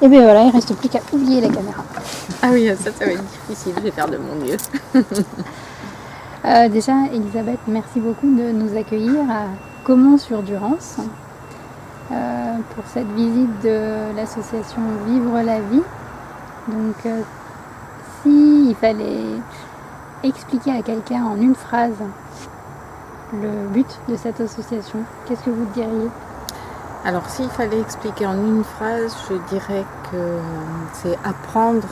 Et bien voilà, il ne reste plus qu'à oublier la caméra. Ah oui, ça va être difficile, je vais faire de mon mieux. Déjà, Elisabeth, merci beaucoup de nous accueillir à Caumont-sur-Durance pour cette visite de l'association Vivre la vie. Donc, s'il fallait expliquer à quelqu'un en une phrase le but de cette association, qu'est-ce que vous diriez ? Alors, s'il fallait expliquer en une phrase, je dirais que c'est apprendre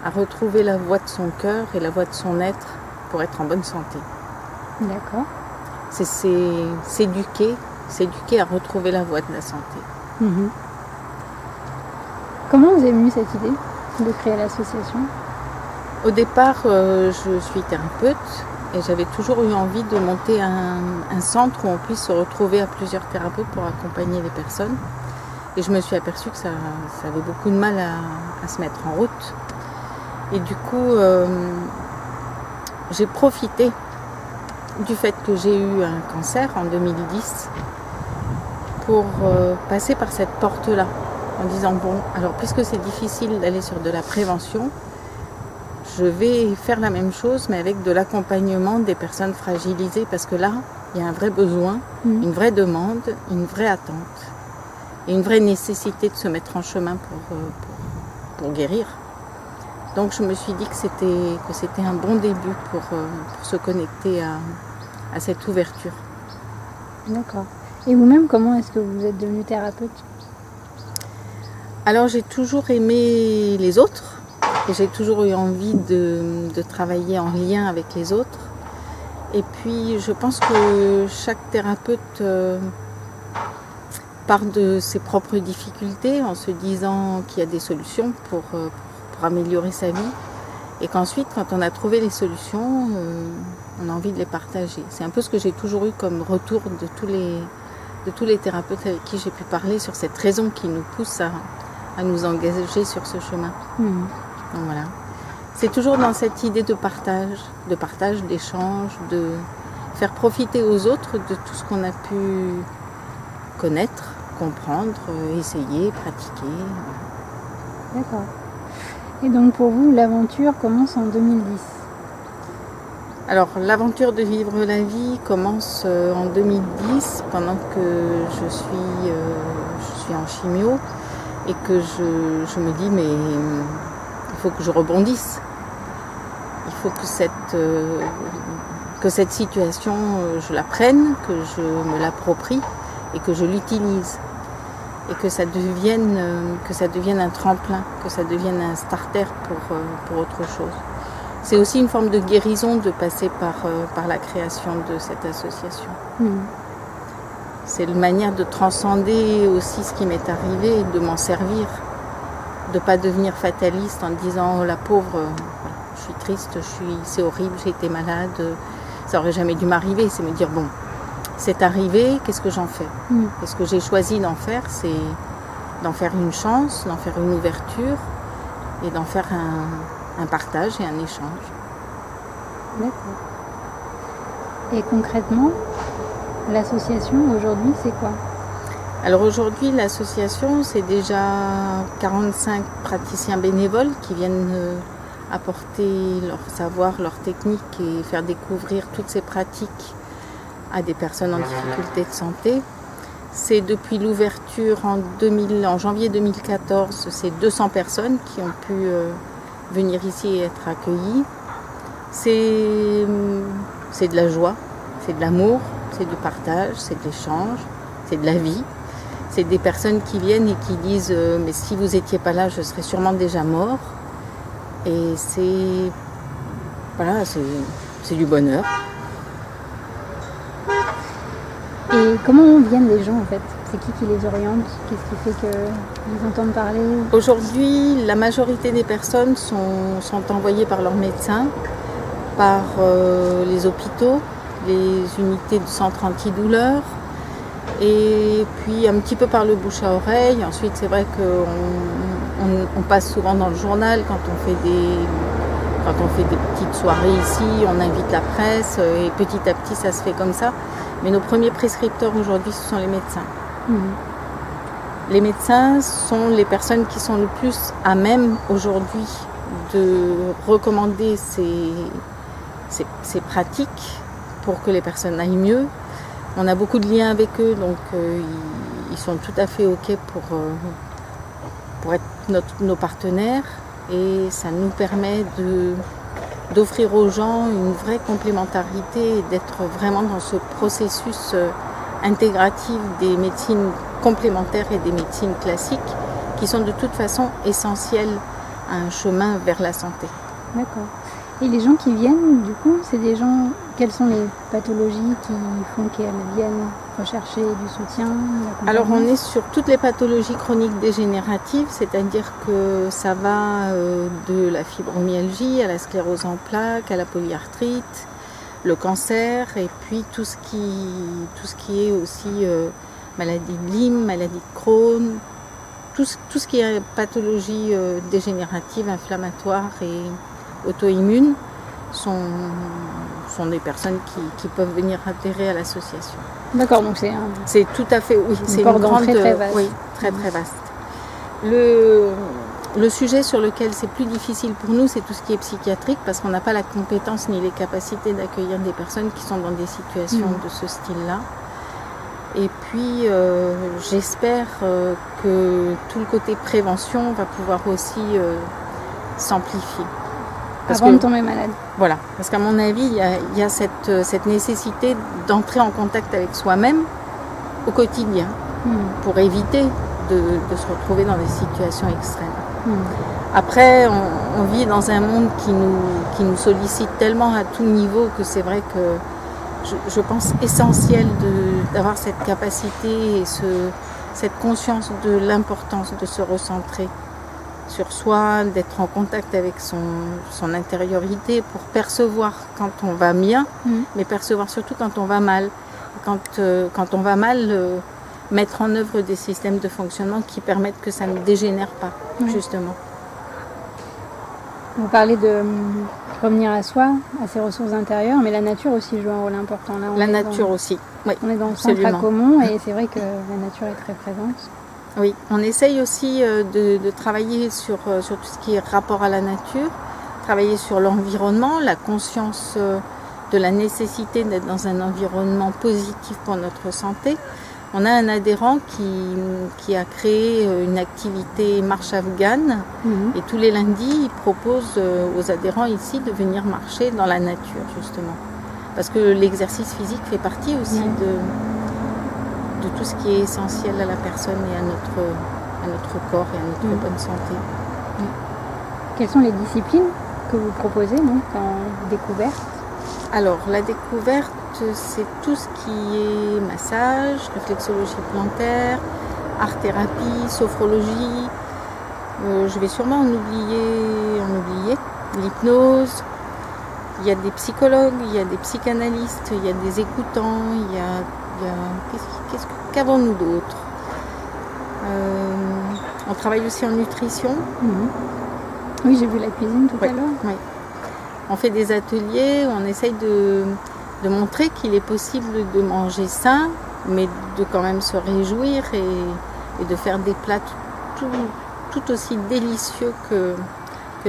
à retrouver la voix de son cœur et la voix de son être pour être en bonne santé. D'accord. C'est s'éduquer à retrouver la voie de la santé. Mmh. Comment vous avez eu cette idée de créer l'association ? Au départ, je suis thérapeute et j'avais toujours eu envie de monter un centre où on puisse se retrouver à plusieurs thérapeutes pour accompagner les personnes. Et je me suis aperçue que ça avait beaucoup de mal à se mettre en route. Et du coup, j'ai profité du fait que j'ai eu un cancer en 2010 pour passer par cette porte-là en disant bon, alors puisque c'est difficile d'aller sur de la prévention, je vais faire la même chose mais avec de l'accompagnement des personnes fragilisées parce que là, il y a un vrai besoin, une vraie demande, une vraie attente et une vraie nécessité de se mettre en chemin pour guérir. Donc je me suis dit que c'était un bon début pour se connecter à cette ouverture. D'accord. Et vous-même, comment est-ce que vous êtes devenue thérapeute ? Alors j'ai toujours aimé les autres et j'ai toujours eu envie de travailler en lien avec les autres. Et puis je pense que chaque thérapeute part de ses propres difficultés en se disant qu'il y a des solutions pour améliorer sa vie et qu'ensuite quand on a trouvé les solutions on a envie de les partager. C'est un peu ce que j'ai toujours eu comme retour de tous les thérapeutes avec qui j'ai pu parler sur cette raison qui nous pousse à nous engager sur ce chemin. Donc voilà. C'est toujours dans cette idée de partage, d'échange, de faire profiter aux autres de tout ce qu'on a pu connaître, comprendre, essayer, pratiquer. D'accord. Et donc pour vous, l'aventure commence en 2010 ? Alors l'aventure de vivre la vie commence en 2010 pendant que je suis en chimio et que je me dis mais il faut que je rebondisse. Il faut que cette situation je la prenne, que je me l'approprie et que je l'utilise. Et que ça devienne un tremplin, que ça devienne un starter pour autre chose. C'est aussi une forme de guérison de passer par la création de cette association. C'est une manière de transcender aussi ce qui m'est arrivé et de m'en servir. De ne pas devenir fataliste en disant oh, la pauvre, je suis triste, c'est horrible, j'ai été malade, ça aurait jamais dû m'arriver. C'est me dire bon, c'est arrivé, qu'est-ce que j'en fais ? Et ce que j'ai choisi d'en faire, c'est d'en faire une chance, d'en faire une ouverture et d'en faire un partage et un échange. D'accord. Et concrètement, l'association aujourd'hui, c'est quoi ? Alors aujourd'hui, l'association, c'est déjà 45 praticiens bénévoles qui viennent apporter leur savoir, leur technique et faire découvrir toutes ces pratiques à des personnes en difficulté de santé. C'est depuis l'ouverture en janvier 2014, c'est 200 personnes qui ont pu venir ici et être accueillies. C'est de la joie, c'est de l'amour, c'est du partage, c'est de l'échange, c'est de la vie. C'est des personnes qui viennent et qui disent mais si vous n'étiez pas là, je serais sûrement déjà mort. Et c'est du bonheur. Et comment viennent les gens en fait ? C'est qui les oriente ? Qu'est-ce qui fait qu'ils entendent parler ? Aujourd'hui, la majorité des personnes sont envoyées par leurs médecins, par les hôpitaux, les unités de centre antidouleur, et puis un petit peu par le bouche à oreille. Ensuite, c'est vrai qu'on passe souvent dans le journal quand on fait des petites soirées ici, on invite la presse et petit à petit ça se fait comme ça. Mais nos premiers prescripteurs aujourd'hui, ce sont les médecins. Les médecins sont les personnes qui sont le plus à même aujourd'hui de recommander ces pratiques pour que les personnes aillent mieux. On a beaucoup de liens avec eux, donc ils sont tout à fait OK pour être nos partenaires. Et ça nous permet d'offrir aux gens une vraie complémentarité et d'être vraiment dans ce processus intégratif des médecines complémentaires et des médecines classiques qui sont de toute façon essentielles à un chemin vers la santé. D'accord. Et les gens qui viennent, du coup, c'est des gens... Quelles sont les pathologies qui font qu'elles viennent rechercher du soutien, Alors on est sur toutes les pathologies chroniques dégénératives, c'est-à-dire que ça va de la fibromyalgie à la sclérose en plaques, à la polyarthrite, le cancer et puis tout ce qui est aussi maladie de Lyme, maladie de Crohn, tout ce qui est pathologie dégénérative, inflammatoire et auto-immune sont des personnes qui peuvent venir adhérer à l'association. D'accord, donc c'est tout à fait, oui, c'est une grande, très vaste. Oui, très vaste. Le sujet sur lequel c'est plus difficile pour nous, c'est tout ce qui est psychiatrique, parce qu'on n'a pas la compétence ni les capacités d'accueillir des personnes qui sont dans des situations de ce style-là. Et puis, j'espère que tout le côté prévention va pouvoir aussi s'amplifier. Avant de tomber malade. Voilà, parce qu'à mon avis, il y a cette nécessité d'entrer en contact avec soi-même au quotidien pour éviter de se retrouver dans des situations extrêmes. Après, on vit dans un monde qui nous sollicite tellement à tout niveau que c'est vrai que je pense essentiel d'avoir cette capacité et cette conscience de l'importance de se recentrer sur soi, d'être en contact avec son intériorité pour percevoir quand on va bien, mais percevoir surtout quand on va mal. Quand on va mal, mettre en œuvre des systèmes de fonctionnement qui permettent que ça ne dégénère pas, justement. Vous parlez de revenir à soi, à ses ressources intérieures, mais la nature aussi joue un rôle important. Là, la nature aussi, oui. On est dans le centre à Caumont et c'est vrai que la nature est très présente. Oui, on essaye aussi de travailler sur tout ce qui est rapport à la nature, travailler sur l'environnement, la conscience de la nécessité d'être dans un environnement positif pour notre santé. On a un adhérent qui a créé une activité marche afghane et tous les lundis, il propose aux adhérents ici de venir marcher dans la nature, justement. Parce que l'exercice physique fait partie aussi de tout ce qui est essentiel à la personne et à notre corps et à notre bonne santé. Quelles sont les disciplines que vous proposez donc, en découverte? Alors, la découverte, c'est tout ce qui est massage, réflexologie plantaire, art-thérapie, sophrologie. Je vais sûrement en oublier. L'hypnose. Il y a des psychologues, il y a des psychanalystes, il y a des écoutants, il y a qu'avons-nous d'autre? On travaille aussi en nutrition. Oui, j'ai vu la cuisine tout à l'heure. Oui. On fait des ateliers où on essaye de montrer qu'il est possible de manger sain, mais de quand même se réjouir et de faire des plats tout aussi délicieux que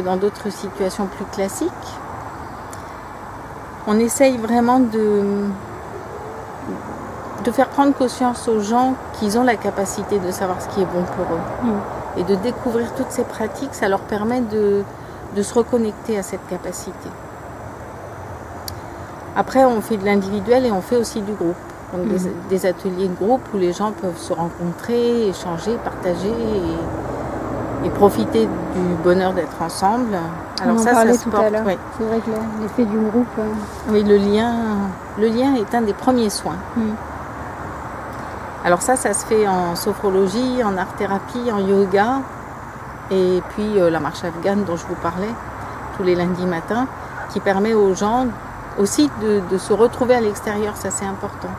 dans d'autres situations plus classiques. On essaye vraiment de faire prendre conscience aux gens qu'ils ont la capacité de savoir ce qui est bon pour eux. Et de découvrir toutes ces pratiques, ça leur permet de se reconnecter à cette capacité. Après, on fait de l'individuel et on fait aussi du groupe. Donc des ateliers de groupe où les gens peuvent se rencontrer, échanger, partager et profiter du bonheur d'être ensemble. Alors ça se porte. Oui. C'est vrai que l'effet du groupe... Oui, le lien est un des premiers soins. Alors ça se fait en sophrologie, en art-thérapie, en yoga, et puis la marche afghane dont je vous parlais, tous les lundis matins, qui permet aux gens aussi de se retrouver à l'extérieur, ça c'est important.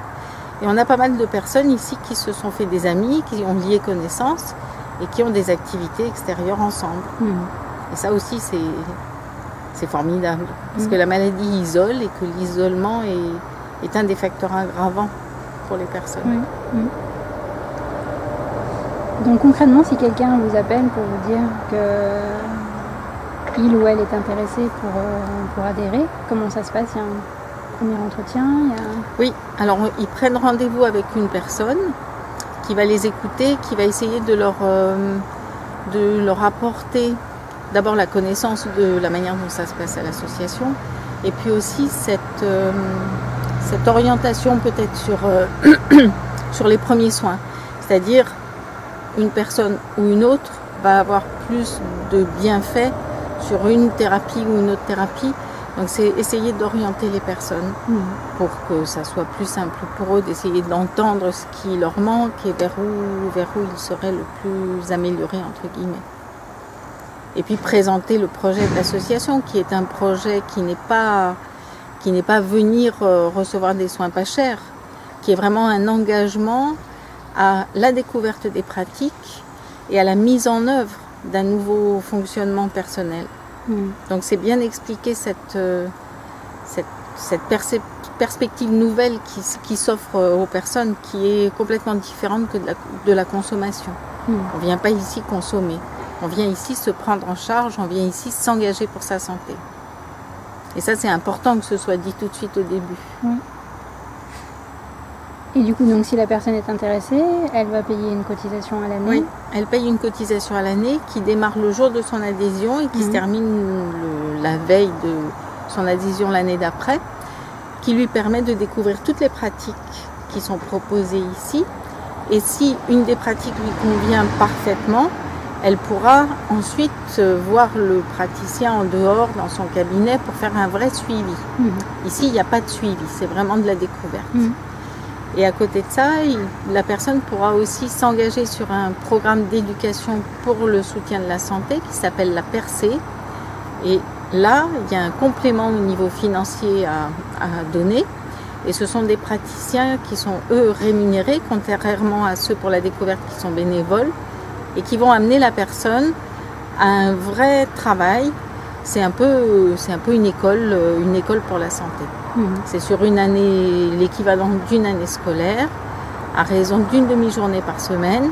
Et on a pas mal de personnes ici qui se sont fait des amis, qui ont lié connaissance et qui ont des activités extérieures ensemble. Et ça aussi c'est formidable, parce que la maladie isole et que l'isolement est un des facteurs aggravants pour les personnes. Donc concrètement, si quelqu'un vous appelle pour vous dire que il ou elle est intéressé pour adhérer, comment ça se passe? Il y a un premier entretien, Oui, alors ils prennent rendez-vous avec une personne qui va les écouter, qui va essayer de leur apporter d'abord la connaissance de la manière dont ça se passe à l'association, et puis aussi cette orientation peut-être sur les premiers soins. C'est-à-dire, une personne ou une autre va avoir plus de bienfaits sur une thérapie ou une autre thérapie. Donc c'est essayer d'orienter les personnes pour que ça soit plus simple pour eux, d'essayer d'entendre ce qui leur manque et vers où ils seraient le plus améliorés, entre guillemets. Et puis présenter le projet de l'association, qui est un projet qui n'est pas venir recevoir des soins pas chers, qui est vraiment un engagement à la découverte des pratiques et à la mise en œuvre d'un nouveau fonctionnement personnel. Donc c'est bien expliquer cette perspective nouvelle qui s'offre aux personnes, qui est complètement différente que de la consommation. On ne vient pas ici consommer, on vient ici se prendre en charge, on vient ici s'engager pour sa santé. Et ça, c'est important que ce soit dit tout de suite au début. Oui. Et du coup, donc, si la personne est intéressée, elle va payer une cotisation à l'année? Oui, elle paye une cotisation à l'année qui démarre le jour de son adhésion et qui se termine la veille de son adhésion l'année d'après, qui lui permet de découvrir toutes les pratiques qui sont proposées ici. Et si une des pratiques lui convient parfaitement, elle pourra ensuite voir le praticien en dehors, dans son cabinet, pour faire un vrai suivi. Ici, il n'y a pas de suivi, c'est vraiment de la découverte. Et à côté de ça, la personne pourra aussi s'engager sur un programme d'éducation pour le soutien de la santé qui s'appelle la Percée. Et là, il y a un complément au niveau financier à donner. Et ce sont des praticiens qui sont, eux, rémunérés, contrairement à ceux pour la découverte qui sont bénévoles, et qui vont amener la personne à un vrai travail. C'est un peu une école pour la santé. C'est sur une année, l'équivalent d'une année scolaire, à raison d'une demi-journée par semaine.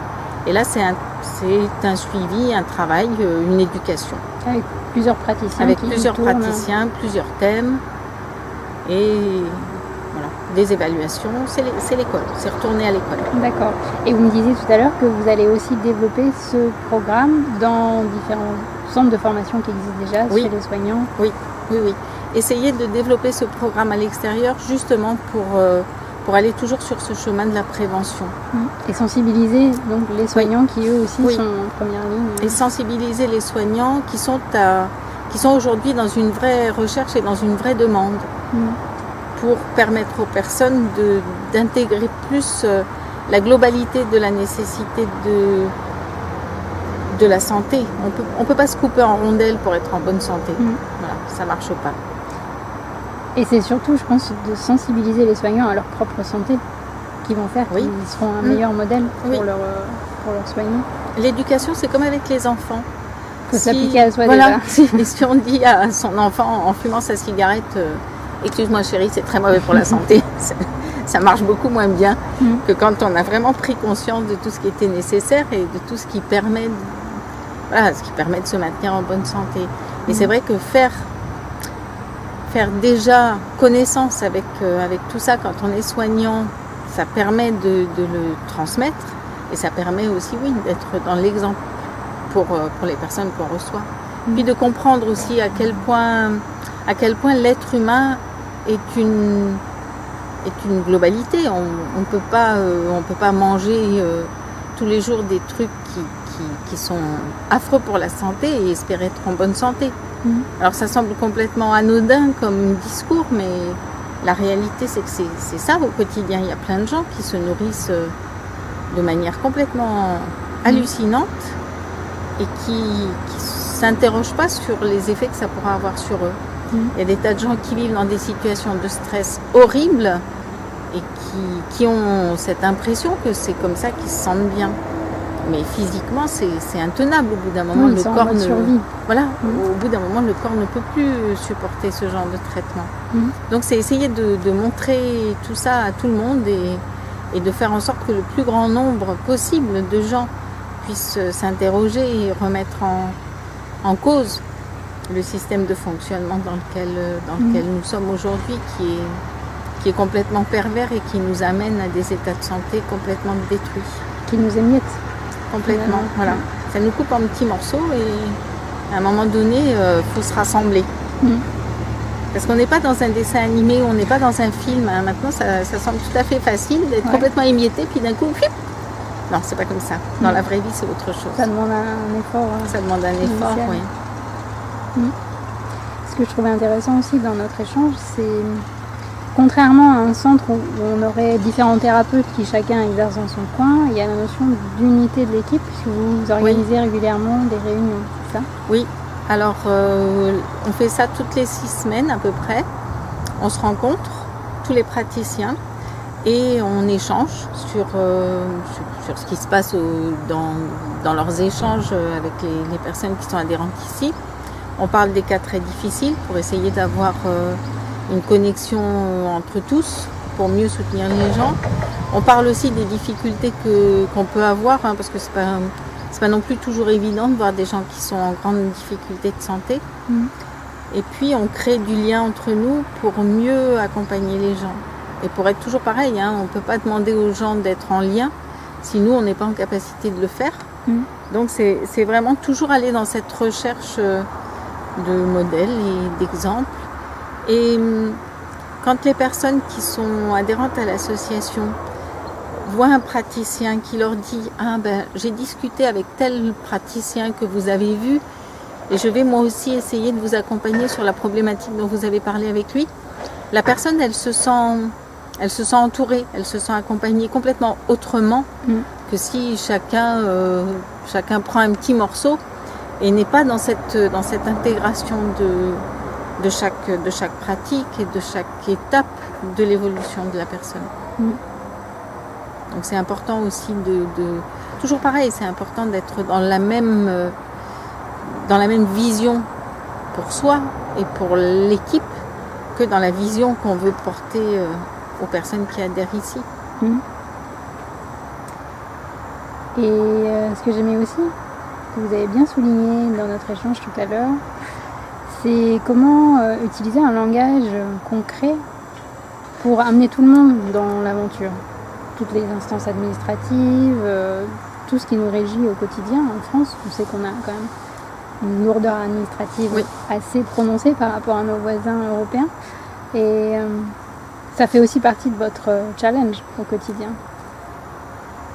Et là, c'est un suivi, un travail, une éducation. Avec plusieurs praticiens. Avec plusieurs praticiens, plusieurs thèmes. Et voilà, des évaluations. C'est l'école, c'est retourner à l'école. D'accord. Et vous me disiez tout à l'heure que vous allez aussi développer ce programme dans différents centres de formation qui existent déjà chez les soignants. Oui. Essayer de développer ce programme à l'extérieur justement pour aller toujours sur ce chemin de la prévention. Et sensibiliser donc les soignants qui eux aussi sont en première ligne. Et sensibiliser les soignants qui sont aujourd'hui dans une vraie recherche et dans une vraie demande pour permettre aux personnes d'intégrer plus la globalité de la nécessité de la santé. On peut pas se couper en rondelles pour être en bonne santé. Voilà, ça marche pas. Et c'est surtout, je pense, de sensibiliser les soignants à leur propre santé qui vont faire qu'ils seront un meilleur modèle pour leurs soignants. L'éducation, c'est comme avec les enfants. Il faut s'appliquer à soi déjà. Et si on dit à son enfant en fumant sa cigarette, excuse-moi chérie, c'est très mauvais pour la santé, ça marche beaucoup moins bien que quand on a vraiment pris conscience de tout ce qui était nécessaire et de tout ce qui permet de se maintenir en bonne santé. Et c'est vrai que faire déjà connaissance avec tout ça quand on est soignant, ça permet de le transmettre et ça permet aussi d'être dans l'exemple pour les personnes qu'on reçoit. Puis de comprendre aussi à quel point l'être humain est une globalité. On peut pas manger tous les jours des trucs qui sont affreux pour la santé et espérer être en bonne santé. Alors ça semble complètement anodin comme discours, mais la réalité c'est que c'est ça au quotidien. Il y a plein de gens qui se nourrissent de manière complètement hallucinante et qui s'interrogent pas sur les effets que ça pourra avoir sur eux. Il y a des tas de gens qui vivent dans des situations de stress horribles et qui ont cette impression que c'est comme ça qu'ils se sentent bien. Mais physiquement, c'est intenable. Au bout d'un moment, le corps au bout d'un moment, le corps ne peut plus supporter ce genre de traitement. Donc, c'est essayer de montrer tout ça à tout le monde et de faire en sorte que le plus grand nombre possible de gens puisse s'interroger et remettre en cause le système de fonctionnement dans lequel nous sommes aujourd'hui, qui est complètement pervers et qui nous amène à des états de santé complètement détruits. Qui nous émiette. Complètement, voilà. Ça nous coupe en petits morceaux et à un moment donné, il faut se rassembler. Parce qu'on n'est pas dans un dessin animé, on n'est pas dans un film. Hein. Maintenant, ça semble tout à fait facile d'être complètement émietté, puis d'un coup, non, c'est pas comme ça. Dans la vraie vie, c'est autre chose. Ça demande un effort. Ça demande un effort, oui. Ce que je trouvais intéressant aussi dans notre échange, c'est contrairement à un centre où on aurait différents thérapeutes qui chacun exerce dans son coin, il y a la notion d'unité de l'équipe puisque vous organisez régulièrement des réunions, c'est ça? Oui, alors on fait ça toutes les 6 semaines à peu près. On se rencontre, tous les praticiens, et on échange sur ce qui se passe dans leurs échanges avec les personnes qui sont adhérentes ici. On parle des cas très difficiles pour essayer d'avoir une connexion entre tous pour mieux soutenir les gens. On parle aussi des difficultés qu'on peut avoir, hein, parce que c'est pas non plus toujours évident de voir des gens qui sont en grande difficulté de santé. Et puis on crée du lien entre nous pour mieux accompagner les gens. Et pour être toujours pareil, hein, on ne peut pas demander aux gens d'être en lien si nous on n'est pas en capacité de le faire. Donc c'est vraiment toujours aller dans cette recherche de modèles et d'exemples. Et quand les personnes qui sont adhérentes à l'association voient un praticien qui leur dit « Ah ben j'ai discuté avec tel praticien que vous avez vu et je vais moi aussi essayer de vous accompagner sur la problématique dont vous avez parlé avec lui », la personne elle se sent entourée, elle se sent accompagnée complètement autrement que si chacun prend un petit morceau et n'est pas dans cette intégration de chaque pratique et de chaque étape de l'évolution de la personne. Donc c'est important aussi toujours pareil, c'est important d'être dans la même vision pour soi et pour l'équipe que dans la vision qu'on veut porter aux personnes qui adhèrent ici. Et ce que j'aimais aussi, que vous avez bien souligné dans notre échange tout à l'heure, c'est comment utiliser un langage concret pour amener tout le monde dans l'aventure. Toutes les instances administratives, tout ce qui nous régit au quotidien en France. On sait qu'on a quand même une lourdeur administrative assez prononcée par rapport à nos voisins européens. Et ça fait aussi partie de votre challenge au quotidien.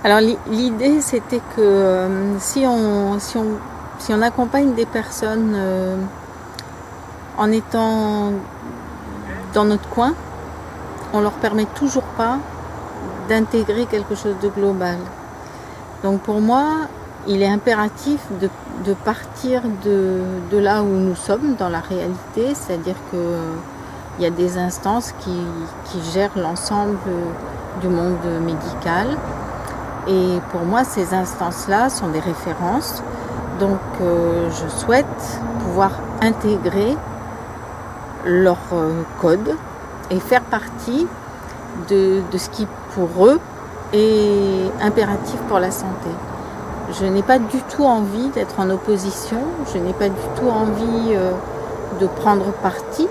Alors l'idée c'était que si on accompagne des personnes en étant dans notre coin, on leur permet toujours pas d'intégrer quelque chose de global. Donc pour moi, il est impératif de partir de là où nous sommes dans la réalité, c'est-à-dire que il y a des instances qui gèrent l'ensemble du monde médical. Et pour moi, ces instances-là sont des références. Donc je souhaite pouvoir intégrer leur code et faire partie de ce qui, pour eux, est impératif pour la santé. Je n'ai pas du tout envie d'être en opposition, je n'ai pas du tout envie de prendre parti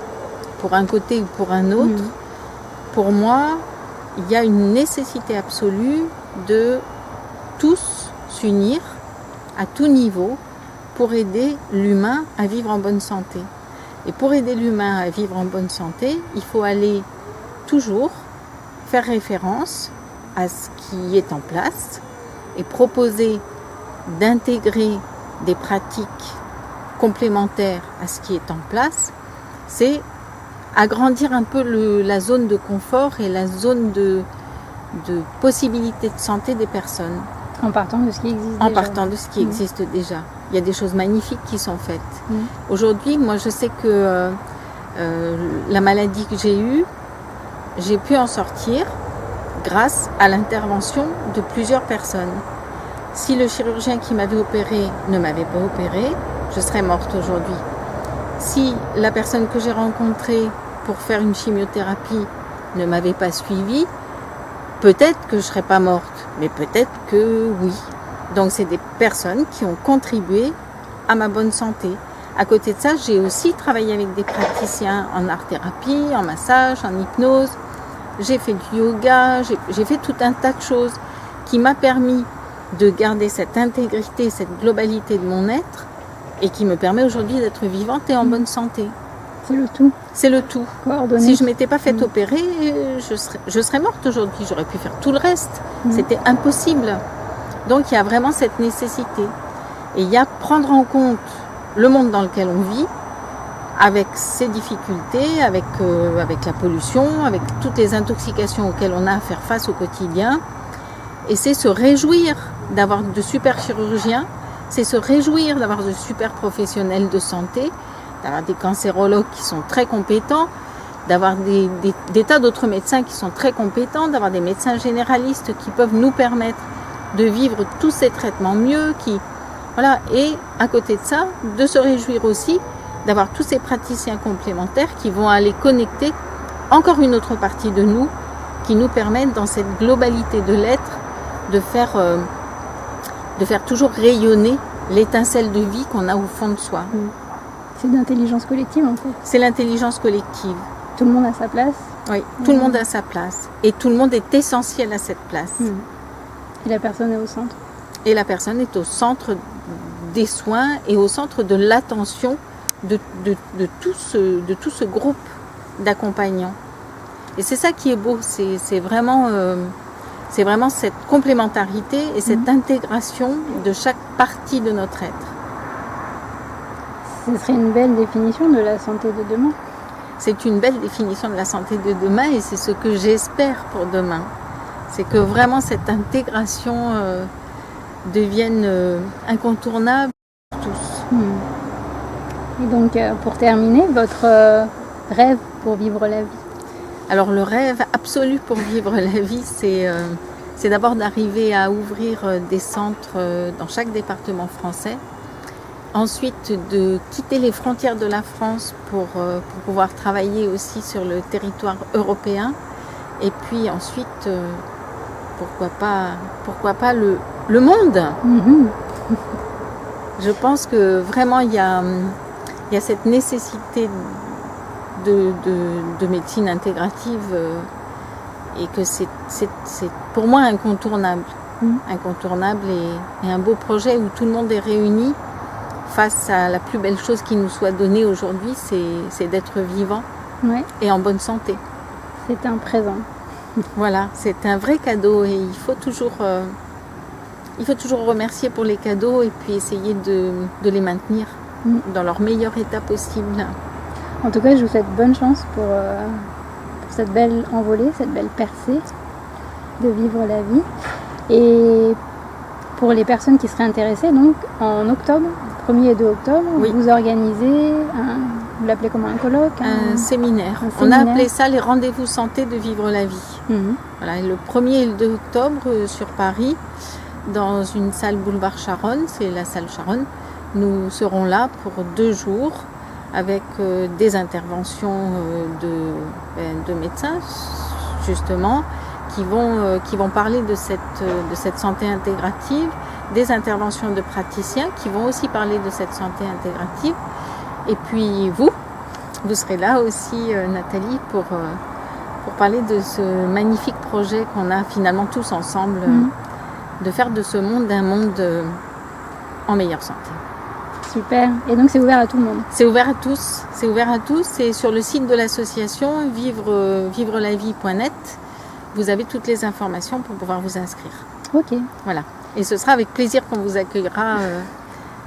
pour un côté ou pour un autre. Pour moi, il y a une nécessité absolue de tous s'unir à tout niveau pour aider l'humain à vivre en bonne santé. Et pour aider l'humain à vivre en bonne santé, il faut aller toujours faire référence à ce qui est en place et proposer d'intégrer des pratiques complémentaires à ce qui est en place. C'est agrandir un peu la zone de confort et la zone de possibilité de santé des personnes. En partant de ce qui existe déjà. En partant de ce qui existe déjà. Il y a des choses magnifiques qui sont faites. Aujourd'hui, moi je sais que la maladie que j'ai eue, j'ai pu en sortir grâce à l'intervention de plusieurs personnes. Si le chirurgien qui m'avait opéré ne m'avait pas opéré, je serais morte aujourd'hui. Si la personne que j'ai rencontrée pour faire une chimiothérapie ne m'avait pas suivie, peut-être que je ne serais pas morte, mais peut-être que oui. Donc c'est des personnes qui ont contribué à ma bonne santé. À côté de ça, j'ai aussi travaillé avec des praticiens en art-thérapie, en massage, en hypnose. J'ai fait du yoga, j'ai fait tout un tas de choses qui m'a permis de garder cette intégrité, cette globalité de mon être et qui me permet aujourd'hui d'être vivante et en bonne santé. C'est le tout. C'est le tout. Coordonné. Si je ne m'étais pas fait opérer, je serais morte aujourd'hui. J'aurais pu faire tout le reste. C'était impossible. Donc il y a vraiment cette nécessité. Et il y a prendre en compte le monde dans lequel on vit, avec ses difficultés, avec la pollution, avec toutes les intoxications auxquelles on a à faire face au quotidien. Et c'est se réjouir d'avoir de super chirurgiens, c'est se réjouir d'avoir de super professionnels de santé, d'avoir des cancérologues qui sont très compétents, d'avoir des tas d'autres médecins qui sont très compétents, d'avoir des médecins généralistes qui peuvent nous permettre de vivre tous ces traitements mieux, voilà. Et à côté de ça, de se réjouir aussi d'avoir tous ces praticiens complémentaires qui vont aller connecter encore une autre partie de nous, qui nous permettent dans cette globalité de l'être de faire toujours rayonner l'étincelle de vie qu'on a au fond de soi. C'est l'intelligence collective en fait. C'est l'intelligence collective. Tout le monde a sa place. Oui, tout le monde a sa place. Et tout le monde est essentiel à cette place. Et la personne est au centre. Et la personne est au centre des soins et au centre de l'attention de tout ce groupe d'accompagnants. Et c'est ça qui est beau, c'est vraiment cette complémentarité et cette intégration de chaque partie de notre être. Ce serait une belle définition de la santé de demain. C'est une belle définition de la santé de demain et c'est ce que j'espère pour demain. C'est que vraiment cette intégration devienne incontournable pour tous. Et donc, pour terminer, votre rêve pour vivre la vie? Alors le rêve absolu pour vivre la vie, c'est d'abord d'arriver à ouvrir des centres dans chaque département français. Ensuite, de quitter les frontières de la France pour pouvoir travailler aussi sur le territoire européen. Et puis ensuite, pourquoi pas le monde. Je pense que vraiment il y a cette nécessité de médecine intégrative et que c'est pour moi incontournable. Incontournable et un beau projet où tout le monde est réuni face à la plus belle chose qui nous soit donnée aujourd'hui, c'est d'être vivant et en bonne santé. C'est un présent. Voilà, c'est un vrai cadeau et il faut toujours remercier pour les cadeaux et puis essayer de les maintenir dans leur meilleur état possible. En tout cas, je vous souhaite bonne chance pour cette belle envolée, cette belle percée de vivre la vie. Et pour les personnes qui seraient intéressées, donc en octobre, 1er et 2 octobre, vous organisez, vous l'appelez comment, un colloque, un séminaire. On a appelé ça les rendez-vous santé de vivre la vie. Voilà, le 1er et le 2 octobre sur Paris, dans une salle boulevard Charonne, c'est la salle Charonne. Nous serons là pour 2 jours avec des interventions de médecins, justement, qui vont parler de cette santé intégrative, des interventions de praticiens qui vont aussi parler de cette santé intégrative. Et puis vous serez là aussi, Nathalie, pour parler de ce magnifique projet qu'on a finalement tous ensemble, de faire de ce monde un monde en meilleure santé. Super. Et donc c'est ouvert à tout le monde? C'est ouvert à tous. C'est ouvert à tous. C'est sur le site de l'association vivrelavie.net. Vous avez toutes les informations pour pouvoir vous inscrire. Ok. Voilà. Et ce sera avec plaisir qu'on vous accueillera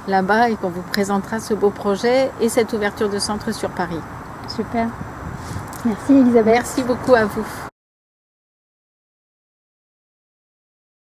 là-bas et qu'on vous présentera ce beau projet et cette ouverture de centre sur Paris. Super. Merci Elisabeth. Merci beaucoup à vous.